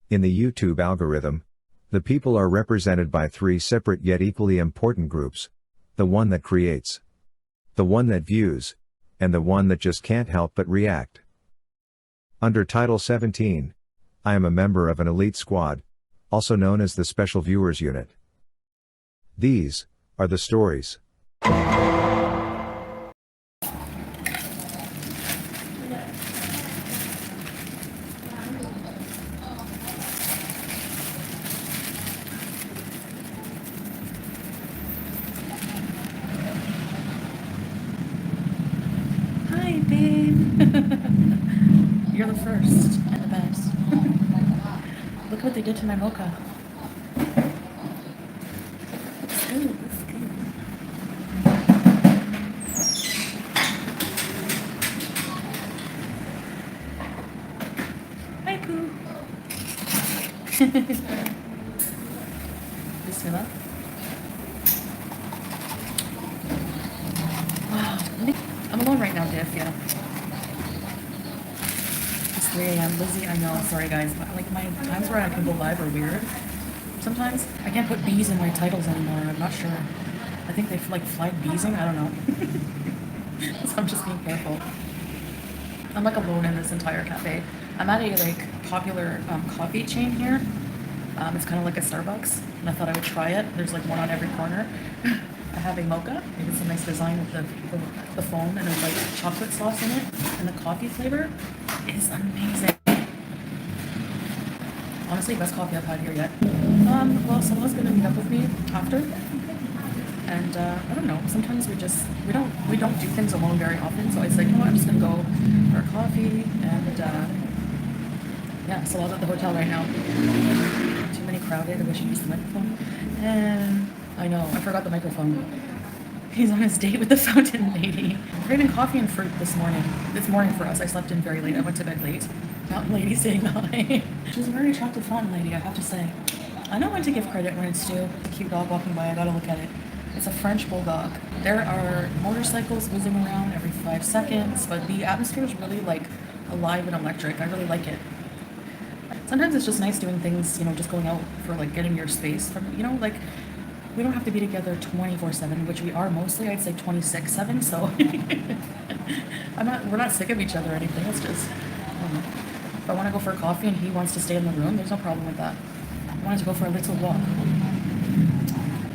In the YouTube algorithm, the people are represented by three separate yet equally important groups: the one that creates, the one that views, and the one that just can't help but react. Under Title 17, I am a member of an elite squad, also known as the Special Viewers Unit. These are the stories. Hi, babe. You're the first and the best. Look what they did to my mocha. It's good, it's good. Hi, Pooh. Bismillah. Wow. I'm alone right now, Diff, yeah. It's 3 a.m. Lizzie, I know, sorry guys, but like my times where I can go live are weird. Sometimes I can't put bees in my titles anymore, I'm not sure. I think they've like flagged beesing, I don't know. So I'm just being careful. I'm like alone in this entire cafe. I'm at a like popular coffee chain here. It's kind of like a Starbucks, and I thought I would try it. There's like one on every corner. I have a mocha. It's a nice design with the foam, and there's like chocolate sauce in it, and the coffee flavor is amazing. Honestly, best coffee I've had here yet. Well, Salah's gonna meet up with me after, and I don't know. Sometimes we don't do things alone very often. So I said, you know what, I'm just gonna go for a coffee, and yeah, Salah's at the hotel right now. Too many crowded. I wish I used the microphone. And I know, I forgot the microphone. He's on his date with the fountain lady. Craving coffee and fruit this morning. This morning for us. I slept in very late. I went to bed late. Fountain lady saying hi. She's a very attractive fountain lady, I have to say. I know when to give credit when it's due. A cute dog walking by, I gotta look at it. It's a French bulldog. There are motorcycles whizzing around every 5 seconds, but the atmosphere is really like alive and electric. I really like it. Sometimes it's just nice doing things, you know, just going out for like getting your space from, you know, like we don't have to be together 24/7, which we are mostly. I'd say 26/7. So we're not sick of each other or anything. It's just, I don't know. If I want to go for a coffee and he wants to stay in the room, there's no problem with that. I wanted to go for a little walk.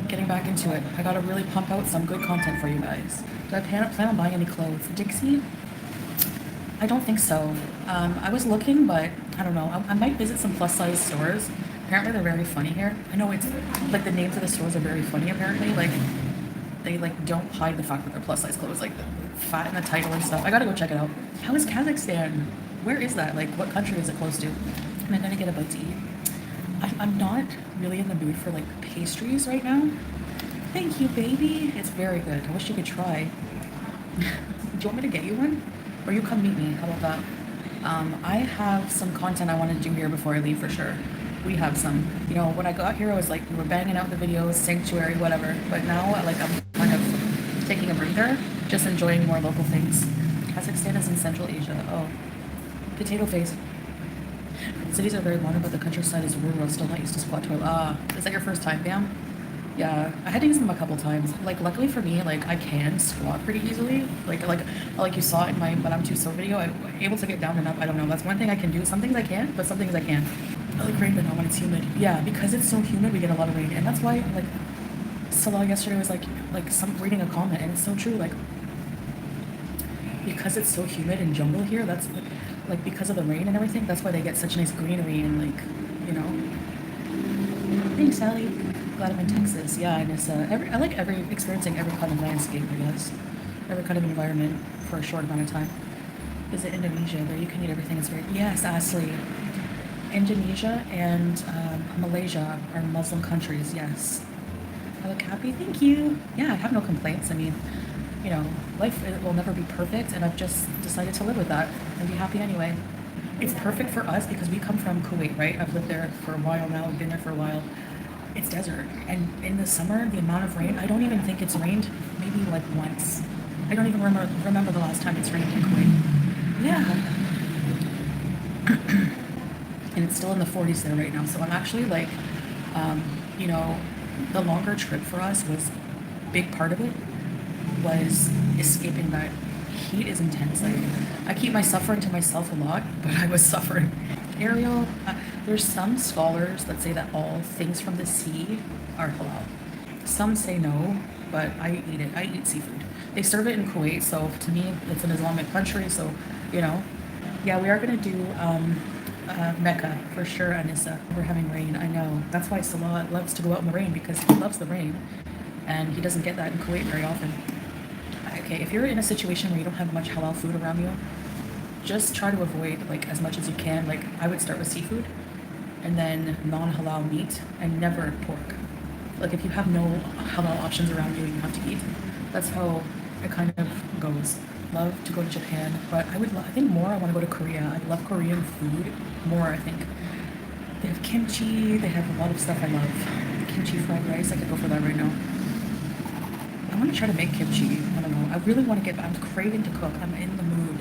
Getting back into it, I gotta really pump out some good content for you guys. Do I plan on buying any clothes? Dixie? I don't think so. I was looking, but I don't know. I might visit some plus size stores. Apparently they're very funny here. I know it's like the names of the stores are very funny apparently. Like they like don't hide the fact that they're plus size clothes, like the fat in the title and stuff. I gotta go check it out. How is Kazakhstan? Where is that? Like what country is it close to? Am I gonna get a bite to eat? I'm not really in the mood for like pastries right now. Thank you, baby. It's very good. I wish you could try. Do you want me to get you one? Or you come meet me, how about that? I have some content I want to do here before I leave for sure. We have some. You know, when I got here, I was like, we were banging out the videos, sanctuary, whatever. But now, like, I'm kind of taking a breather, just enjoying more local things. Kazakhstan is in Central Asia. Oh, potato face. Cities are very modern, but the countryside is rural, still not used to squat toilet. Ah, is that your first time, Bam? Yeah, I had to use them a couple times. Like, luckily for me, like, I can squat pretty easily. Like you saw in my But I'm Too So video, I'm able to get down and up. I don't know, that's one thing I can do. Some things I can't, but some things I can. I like rain, but not when it's humid. Yeah, because it's so humid, we get a lot of rain. And that's why, like, Salah yesterday was some reading a comment, and it's so true, like, because it's so humid and jungle here, that's, like, because of the rain and everything, that's why they get such nice greenery and, like, you know. Thanks, Sally. Glad I'm in Texas. Yeah, and it's I like experiencing every kind of landscape, I guess, every kind of environment for a short amount of time. Visit Indonesia. There you can eat everything. It's very yes, Ashley. Indonesia and Malaysia are Muslim countries. Yes. I look happy. Thank you. Yeah, I have no complaints. I mean, you know, life it will never be perfect, and I've just decided to live with that and be happy anyway. It's perfect for us because we come from Kuwait, right? I've lived there for a while now. I've been there for a while. It's desert, and in the summer, the amount of rain, I don't even think it's rained maybe like once. I don't even remember the last time it's rained in Kuwait. Yeah. and it's still in the 40s there right now. So I'm actually like, you know, the longer trip for us was, big part of it was escaping that heat is intense. Like, I keep my suffering to myself a lot, but I was suffering. Ariel, there's some scholars that say that all things from the sea are halal. Some say no, but I eat it. I eat seafood. They serve it in Kuwait, so to me, it's an Islamic country, so, you know. Yeah, we are going to do Mecca for sure, Anissa. We're having rain, I know. That's why Salah loves to go out in the rain, because he loves the rain, and he doesn't get that in Kuwait very often. Okay, if you're in a situation where you don't have much halal food around you, just try to avoid, like, as much as you can. Like, I would start with seafood, and then non-halal meat, and never pork. Like, if you have no halal options around you, you have to eat. That's how it kind of goes. Love to go to Japan, but I think more I want to go to Korea. I love Korean food more, I think. They have kimchi, they have a lot of stuff I love. Kimchi fried rice, I could go for that right now. I want to try to make kimchi. I don't know. I really want to I'm craving to cook. I'm in the mood.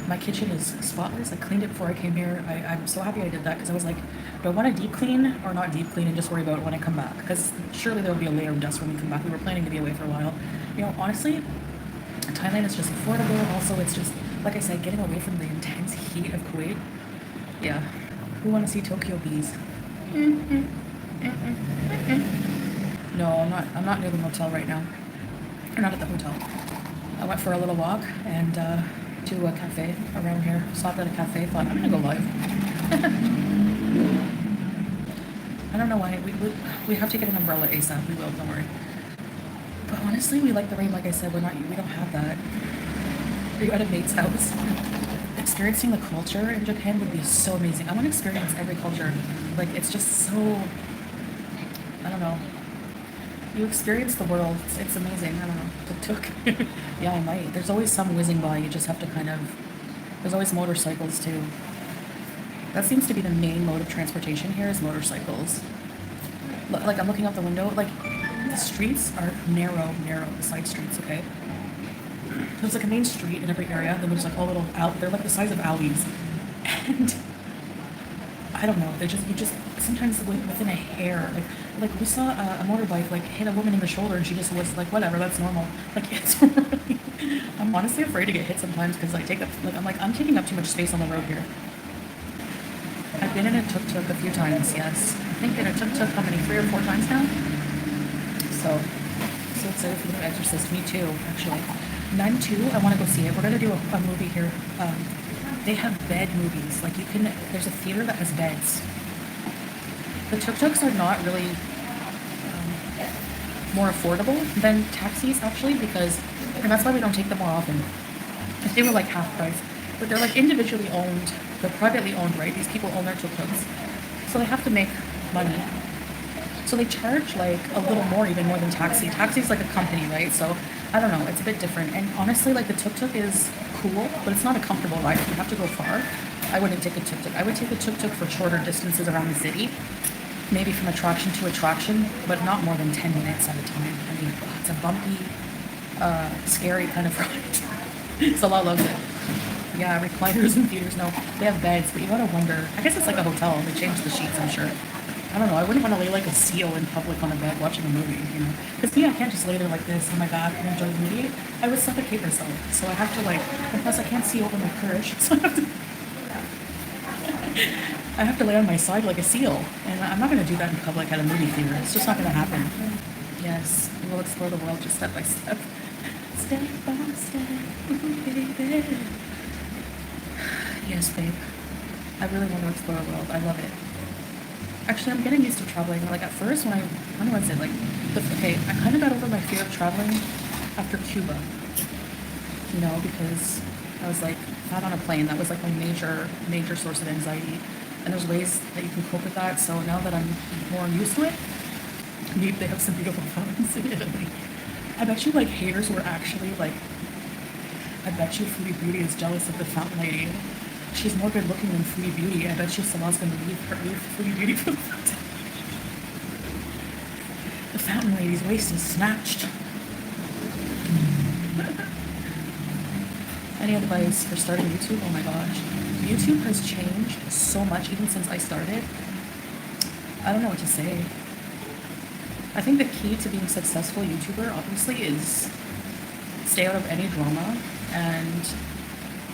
My kitchen is spotless. I cleaned it before I came here. I'm so happy I did that, because I was like, do I want to deep clean or not deep clean and just worry about it when I come back? Because surely there will be a layer of dust when we come back. We were planning to be away for a while. You know, honestly, Thailand is just affordable. Also, it's just, like I said, getting away from the intense heat of Kuwait. Yeah. We want to see Tokyo bees. No, I'm not near the motel right now. Or not at the hotel. I went for a little walk and to a cafe around here. Stopped at a cafe, thought, I'm gonna go live. I don't know why. We have to get an umbrella ASAP. We will, don't worry. But honestly, we like the rain. Like I said, we don't have that. Are you at a mate's house? Experiencing the culture in Japan would be so amazing. I want to experience every culture. Like, it's just so, I don't know. You experience the world. It's amazing. I don't know. Tuk-tuk. Yeah, I might. There's always some whizzing by. You just have to kind of, there's always motorcycles too. That seems to be the main mode of transportation here, is motorcycles. Like, I'm looking out the window, like, the streets are narrow, the side streets, okay? There's like a main street in every area, then there's like all little they're like the size of alleys. And I don't know, you just, sometimes within a hair, like we saw a motorbike, like, hit a woman in the shoulder, and she just was like, whatever, that's normal. Like, it's really, I'm honestly afraid to get hit sometimes, because I'm taking up too much space on the road here. I've been in a tuk-tuk a few times, yes. I think in a tuk-tuk, how many, 3 or 4 times now? So excited for the new Exorcist. Me too, actually. Nun 2, I want to go see it. We're going to do a movie here. They have bed movies. Like, there's a theater that has beds. The tuk-tuks are not really more affordable than taxis, actually, and that's why we don't take them more often. If they were like half price. But they're like individually owned. They're privately owned, right? These people own their tuk-tuks. So they have to make money. So they charge like a little more, even more than taxi. Taxi's like a company, right? So I don't know, it's a bit different. And honestly, like, the tuk-tuk is cool, but it's not a comfortable ride. If you have to go far, I wouldn't take a tuk-tuk. I would take a tuk-tuk for shorter distances around the city, maybe from attraction to attraction, but not more than 10 minutes at a time. I mean, it's a bumpy, scary kind of ride. Salah loves it. Yeah, recliners and theaters, no. They have beds, but you gotta wonder. I guess it's like a hotel. They change the sheets, I'm sure. I don't know, I wouldn't want to lay like a seal in public on a bed watching a movie, you know? Because me, I can't just lay there like this on my back and enjoy the movie. I would suffocate myself. So I have to, like, and plus I can't see over my purse, so I have to lay on my side like a seal. And I'm not going to do that in public at a movie theater. It's just not going to happen. Yes, we'll explore the world just step by step. Step by step, ooh, baby. Yes, babe. I really want to explore the world. I love it. Actually, I'm getting used to traveling. Like, at first, when was it? Like, okay, I kind of got over my fear of traveling after Cuba. You know, because I was like, not on a plane. That was like a major source of anxiety. And there's ways that you can cope with that. So now that I'm more used to it, they have some beautiful fountains in Italy. I bet you, like, haters were actually like, I bet you Foodie Beauty is jealous of the fountain lady. She's more good looking than Foodie Beauty. I bet you Salah's gonna leave Foodie Beauty for the fountain. The fountain lady's waist is snatched. Any advice for starting YouTube? Oh my gosh. YouTube has changed so much even since I started. I don't know what to say. I think the key to being a successful YouTuber, obviously, is stay out of any drama, and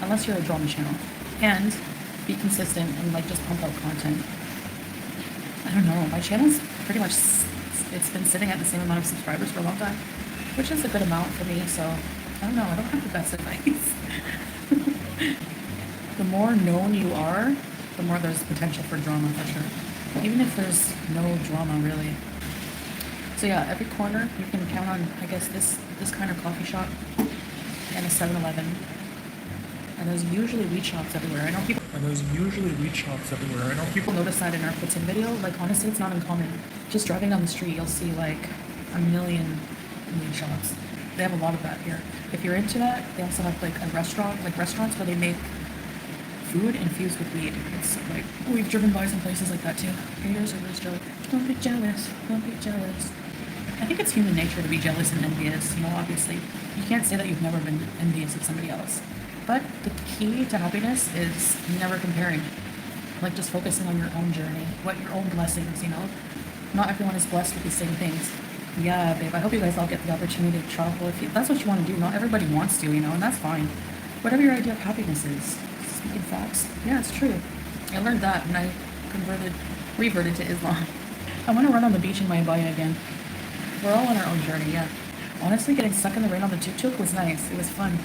unless you're a drama channel, and be consistent and like just pump out content. I don't know, my channel's pretty much, it's been sitting at the same amount of subscribers for a long time, which is a good amount for me, so I don't know, I don't have the best advice. The more known you are, the more there's potential for drama, for sure. Even if there's no drama, really. So yeah, every corner you can count on, I guess, this kind of coffee shop and a 7-Eleven. And there's usually weed shops everywhere. I know people notice that in our puts in video. Like, honestly, it's not uncommon. Just driving down the street, you'll see like a million weed shops. They have a lot of that here. If you're into that, they also have like a restaurant, like restaurants where they make food infused with weed. It's like, we've driven by some places like that too. Here's a rich joke. Don't be jealous. Don't be jealous. I think it's human nature to be jealous and envious. You know, obviously, you can't say that you've never been envious of somebody else. But the key to happiness is never comparing. Like, just focusing on your own journey, what your own blessings, you know? Not everyone is blessed with the same things. Yeah, babe, I hope you guys all get the opportunity to travel if that's what you want to do. Not everybody wants to, you know, and that's fine. Whatever your idea of happiness is. Speaking facts. Yeah, it's true. I learned that when I reverted to Islam. I want to run on the beach in my abaya again. We're all on our own journey, yeah. Honestly, getting stuck in the rain on the tuk-tuk was nice. It was fun.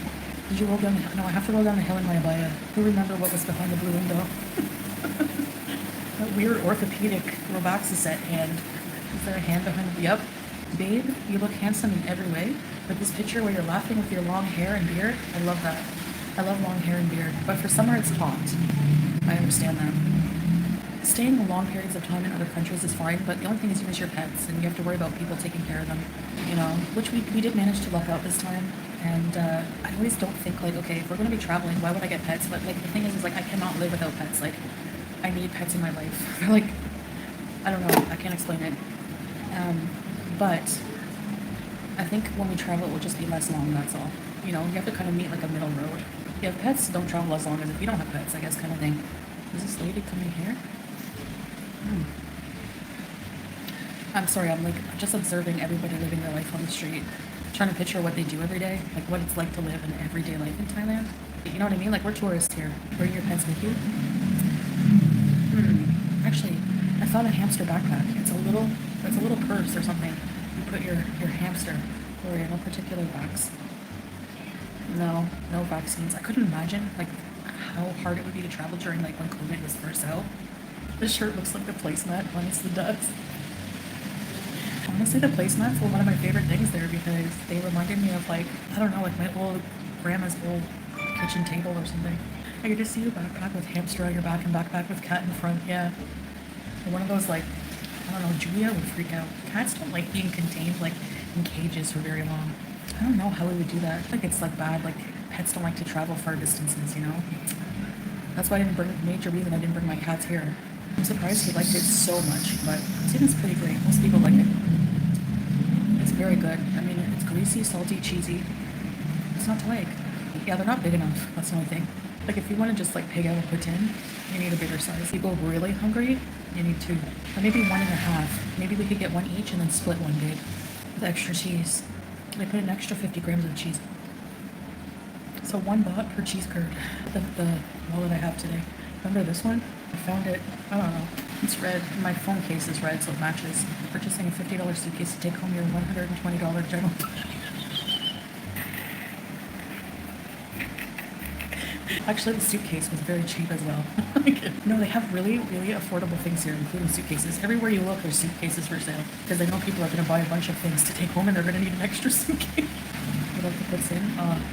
Did you roll down the hill? No, I have to roll down the hill in my abaya. Who remember what was behind the blue window? That weird orthopedic Robaxaset hand. Is there a hand behind the... Yep. Babe, you look handsome in every way, but this picture where you're laughing with your long hair and beard, I love that. I love long hair and beard, but for summer it's hot. I understand that. Staying long periods of time in other countries is fine, but the only thing is you miss your pets, and you have to worry about people taking care of them, you know, which we did manage to luck out this time. And I always don't think, like, okay, if we're going to be traveling, why would I get pets? But, like, the thing is like, I cannot live without pets. Like, I need pets in my life. Like, I don't know, I can't explain it. But I think when we travel, it will just be less long, that's all. You know, you have to kind of meet, like, a middle road. If you have pets, don't travel as long as if you don't have pets, I guess, kind of thing. Is this lady coming here? I'm sorry, I'm, like, just observing everybody living their life on the street. Trying to picture what they do every day, like what it's like to live an everyday life in Thailand. You know what I mean? Like, we're tourists here. Bring your pets with you. Actually, I found a hamster backpack. It's a little purse or something. You put your hamster. Or no particular vax. No vaccines. I couldn't imagine like how hard it would be to travel during like when COVID was first out. This shirt looks like the placemat. Honestly, does. Honestly, the placemats were one of my favorite things there because they reminded me of, like, I don't know, like my old grandma's old kitchen table or something. I could just see your backpack with hamster on your back and backpack with cat in front, yeah. And one of those, like, I don't know, Julia would freak out. Cats don't like being contained, like, in cages for very long. I don't know how we would do that. I think it's, like, bad. Like, pets don't like to travel far distances, you know? That's why major reason I didn't bring my cats here. I'm surprised he liked it so much, but it seems pretty great. Most people like it. It's very good. I mean, it's greasy, salty, cheesy. It's not to like. Yeah, they're not big enough. That's the only thing. Like, if you want to just, like, pig out a poutine, you need a bigger size. If you go really hungry, you need 2. Or maybe 1.5. Maybe we could get 1 each and then split 1, babe. With extra cheese. They put an extra 50 grams of cheese. So 1 baht per cheese curd. The wallet I have today. Remember this one? I found it, I don't know, it's red. My phone case is red, so it matches. Purchasing a $50 suitcase to take home your $120 general. Actually, the suitcase was very cheap as well. No, they have really, really affordable things here, including suitcases. Everywhere you look, there's suitcases for sale. Because they know people are going to buy a bunch of things to take home and they're going to need an extra suitcase. What else to put in?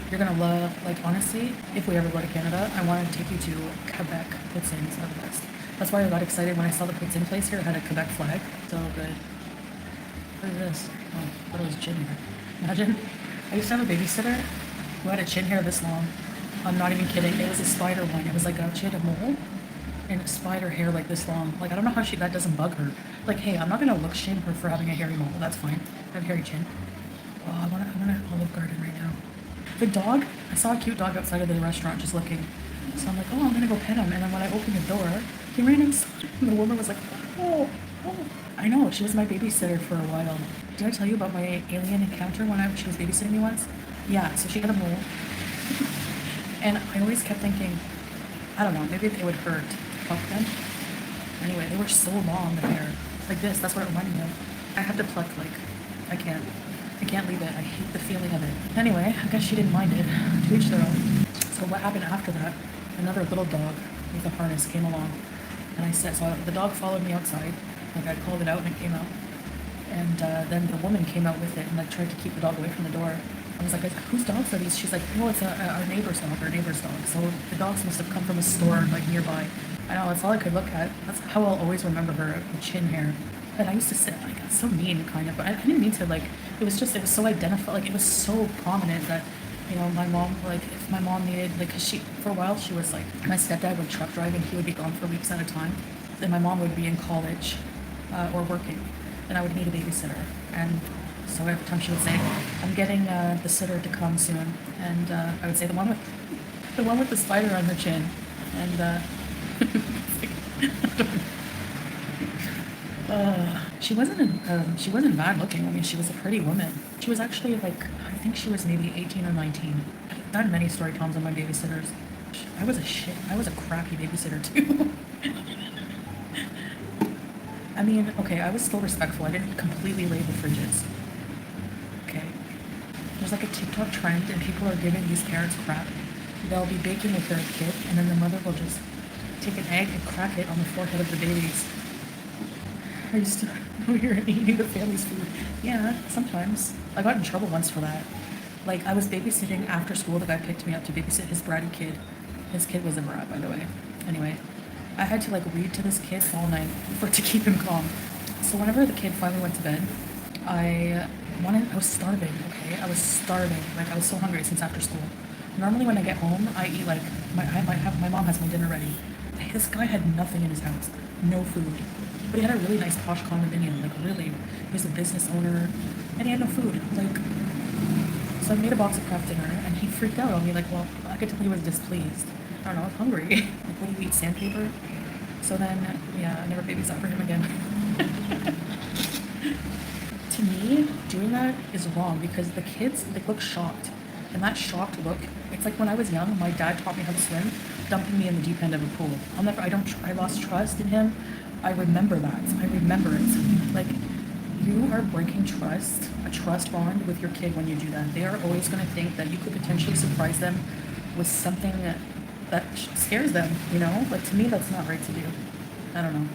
You're going to love, like, honestly, if we ever go to Canada, I want to take you to Quebec. Puts-ins are the best. That's why I got excited when I saw the puts-in place here. It had a Quebec flag. So good. What is this? Oh, what was chin hair? Imagine. I used to have a babysitter who had a chin hair this long. I'm not even kidding. It was a spider one. It was like she had a mole and spider hair like this long. Like, I don't know how that doesn't bug her. Like, hey, I'm not gonna look shame her for having a hairy mole. That's fine. I have a hairy chin. Oh, I want an Olive Garden right now. The dog. I saw a cute dog outside of the restaurant just looking. So I'm like, oh, I'm gonna go pet him. And then when I opened the door, he ran inside. And the woman was like, oh, oh. I know, she was my babysitter for a while. Did I tell you about my alien encounter when she was babysitting me once? Yeah, so she had a mole. And I always kept thinking, I don't know, maybe they would hurt. Fuck them. Anyway, they were so long, the hair. Like this, that's what it reminded me of. I have to pluck, like, I can't. I can't leave it. I hate the feeling of it. Anyway, I guess she didn't mind it. To each their own. So what happened after that, another little dog with a harness came along. And I said, so the dog followed me outside. Like I called it out and it came out. And then the woman came out with it and like tried to keep the dog away from the door. I was like, whose dogs are these? She's like, no, it's our neighbor's dog. So the dogs must have come from a store like nearby. I know, that's all I could look at. That's how I'll always remember her, the chin hair. And I used to sit like, so mean kind of, but I didn't mean to like, it was so identified, like it was so prominent that, you know, my mom, like if my mom needed, like, cause for a while she was like, my stepdad would truck drive and he would be gone for weeks at a time. Then my mom would be in college or working and I would need a babysitter. And so every time she would say, I'm getting the sitter to come soon. And I would say the one with the spider on her chin. And she wasn't bad looking. I mean, she was a pretty woman. She was actually like, I think she was maybe 18 or 19. I've done many story times on my babysitters. I was a crappy babysitter too. I mean, okay, I was still respectful. I didn't completely raid the fridges. Okay. There's like a TikTok trend and people are giving these parents crap. They'll be baking with their kid and then the mother will just take an egg and crack it on the forehead of the babies. I used to know you're eating the family's food. Yeah, sometimes. I got in trouble once for that. Like, I was babysitting after school. The guy picked me up to babysit his bratty kid. His kid was a brat, by the way. Anyway, I had to, like, read to this kid all night to keep him calm. So whenever the kid finally went to bed, I was starving, okay? I was starving. Like, I was so hungry since after school. Normally when I get home, I eat, like, my mom has my dinner ready. This guy had nothing in his house. No food. But he had a really nice posh condominium, like really. He was a business owner, and he had no food. Like, so I made a box of Kraft dinner, and he freaked out on me. Like, well, I could tell he was displeased. I don't know, I was hungry. Like, what do you eat, sandpaper? So then, yeah, I never babysat for him again. To me, doing that is wrong because the kids, they look shocked. And that shocked look, it's like when I was young, my dad taught me how to swim, dumping me in the deep end of a pool. I lost trust in him. I remember that. I remember it. Like, you are breaking trust, a trust bond with your kid when you do that. They are always going to think that you could potentially surprise them with something that scares them, you know? Like, to me, that's not right to do. I don't know.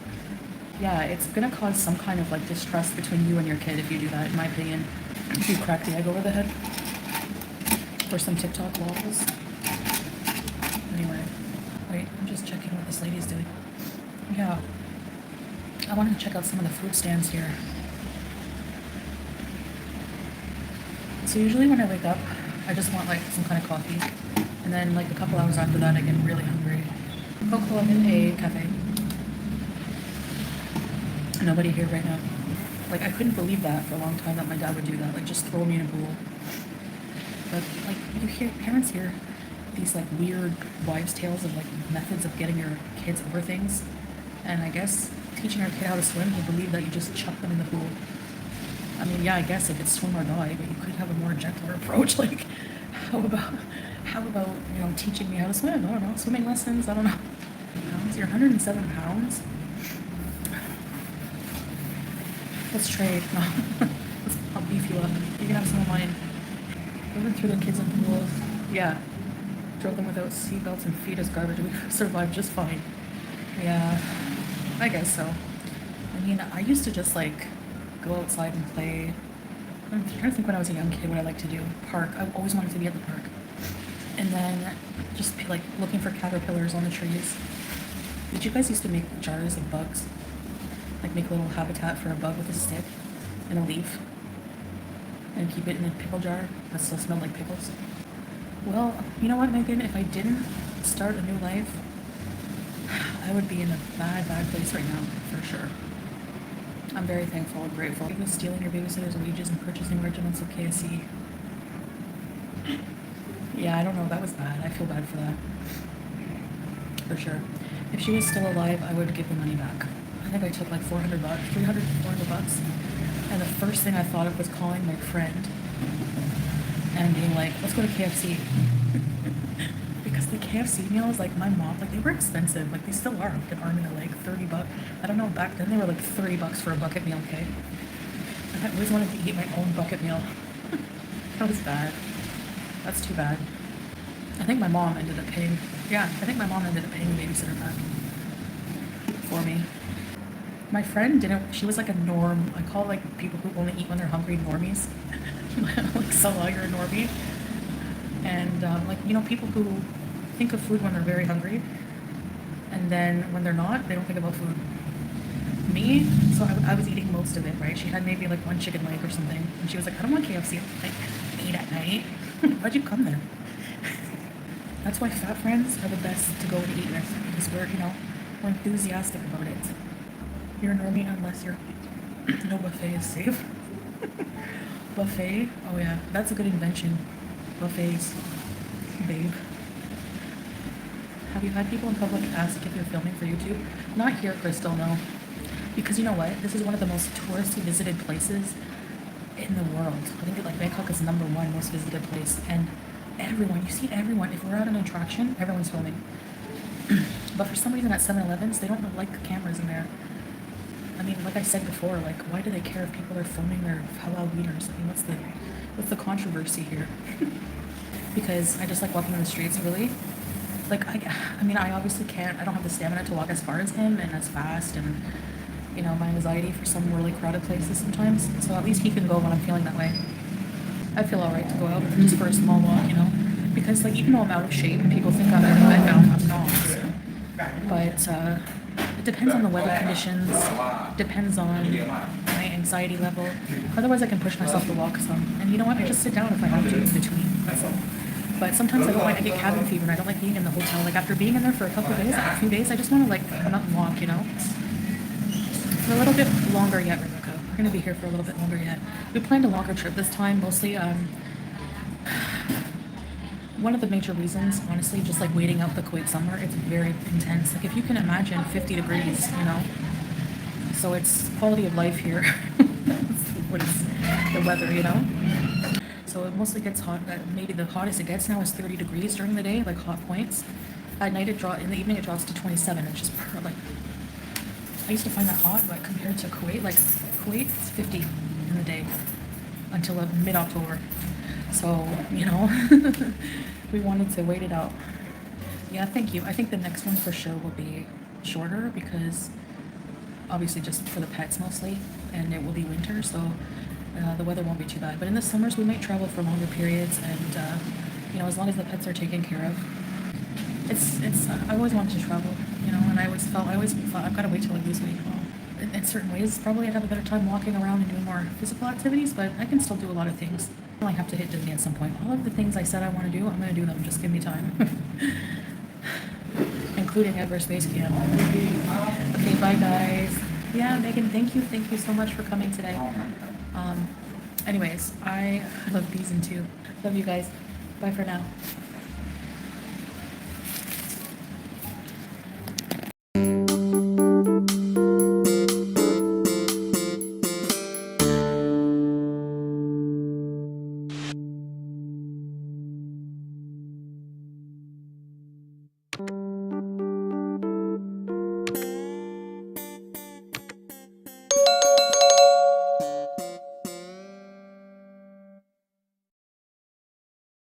Yeah, it's going to cause some kind of, like, distrust between you and your kid if you do that, in my opinion. If you crack the egg over the head. For some TikTok walls. Anyway, wait, I'm just checking what this lady's doing. Yeah. I wanted to check out some of the food stands here. So usually when I wake up, I just want like some kind of coffee. And then like a couple hours after that, I get really hungry. Cocoa in a cafe. Nobody here right now. Like I couldn't believe that for a long time that my dad would do that. Like just throw me in a pool. But like you hear parents hear these like weird wives' tales of like methods of getting your kids over things. And I guess teaching our kid how to swim, he believed that you just chuck them in the pool. I mean, yeah, I guess if it's swim or die, but you could have a more gentler approach. Like, how about, you know, teaching me how to swim? I don't know, swimming lessons, I don't know. Pounds? You're 107 pounds? Let's trade. I'll beef you up. You can have some of mine. We went through the kids in pools. Yeah. Drove them without seatbelts and feed us garbage. We survived just fine. Yeah. I guess so. I mean, I used to just like go outside and play. I'm trying to think when I was a young kid what I liked to do. Park. I always wanted to be at the park. And then just like looking for caterpillars on the trees. Did you guys used to make jars of bugs? Like make a little habitat for a bug with a stick and a leaf and keep it in a pickle jar that still smelled like pickles? Well, you know what, Megan? If I didn't start a new life, I would be in a bad place right now, for sure. I'm very thankful and grateful. You stealing your babysitter's wages and purchasing regiments of KFC. Yeah, I don't know. That was bad. I feel bad for that. for sure. If she was still alive, I would give the money back. I think I took like 400 bucks, 300, 400 bucks. And the first thing I thought of was calling my friend and being like, let's go to KFC. Because the KFC meals, like my mom, like they were expensive. Like they still are. Like an arm and a leg, 30 bucks. I don't know, back then they were like 30 bucks for a bucket meal, okay? And I always wanted to eat my own bucket meal. That was bad. That's too bad. I think my mom ended up paying, yeah, I think my mom ended up paying the babysitter back for me. My friend didn't, she was like a norm. I call like people who only eat when they're hungry normies. Like Salah, you're a normie. And like, you know, people who think of food when they're very hungry. And then when they're not, they don't think about food. Me, so I was eating most of it, right? She had maybe like one chicken leg or something. And she was like, I don't want KFC. Like, 8 at night. Why'd you come then? That's why fat friends are the best to go and eat with. Because we're, you know, we're enthusiastic about it. You're a normie unless you're no buffet is safe. Buffet, oh yeah, that's a good invention. Buffets, babe. Have you had people in public ask if you're filming for YouTube? Not here, Crystal, no. Because you know what? This is one of the most touristy visited places in the world. I think like Bangkok is #1 most visited place, and everyone, you see everyone. If we're at an attraction, everyone's filming. But for some reason at 7-Elevens, they don't like cameras in there. I mean, like I said before, like, why do they care if people are filming their halal wieners? I mean, what's the controversy here? Because I just like walking on the streets, really. Like, I mean, I obviously can't, I don't have the stamina to walk as far as him and as fast, and, you know, my anxiety for some really crowded places sometimes. So at least he can go when I'm feeling that way. I feel alright to go out just for a small walk, you know? Because, like, even though I'm out of shape, people think I'm not. But, it depends on the weather conditions, depends on my anxiety level. Otherwise, I can push myself to walk some. And you know what? I just sit down if I have to in between. That's all. But sometimes I don't like, I get cabin fever and I don't like being in the hotel. Like after being in there for a few days, I just want to like come out and walk, you know? For a little bit longer yet, Rebecca. We're going to be here for a little bit longer yet. We planned a longer trip this time, mostly, one of the major reasons, honestly, just like waiting out the Kuwait summer, it's very intense. Like if you can imagine 50 degrees, you know? So it's quality of life here. What is the weather, you know? So it mostly gets hot. Maybe the hottest it gets now is 30 degrees during the day, like hot points. At night in the evening it drops to 27. It's just like, I used to find that hot, but compared to Kuwait, like Kuwait is 50 in the day until mid-October. So, you know, we wanted to wait it out. Yeah, thank you. I think the next one for sure will be shorter because obviously just for the pets mostly, and it will be winter, so the weather won't be too bad. But in the summers, we might travel for longer periods, and you know, as long as the pets are taken care of. I always wanted to travel, you know, and I always thought I've got to wait till I lose weight. Well, in certain ways, probably I'd have a better time walking around and doing more physical activities, but I can still do a lot of things. I only have to hit Disney at some point. All of the things I said I want to do, I'm going to do them. Just give me time. Including Everest Space Camp. Okay, bye guys. Yeah, Megan, thank you so much for coming today. Anyways, I love these and two. Love you guys. Bye for now.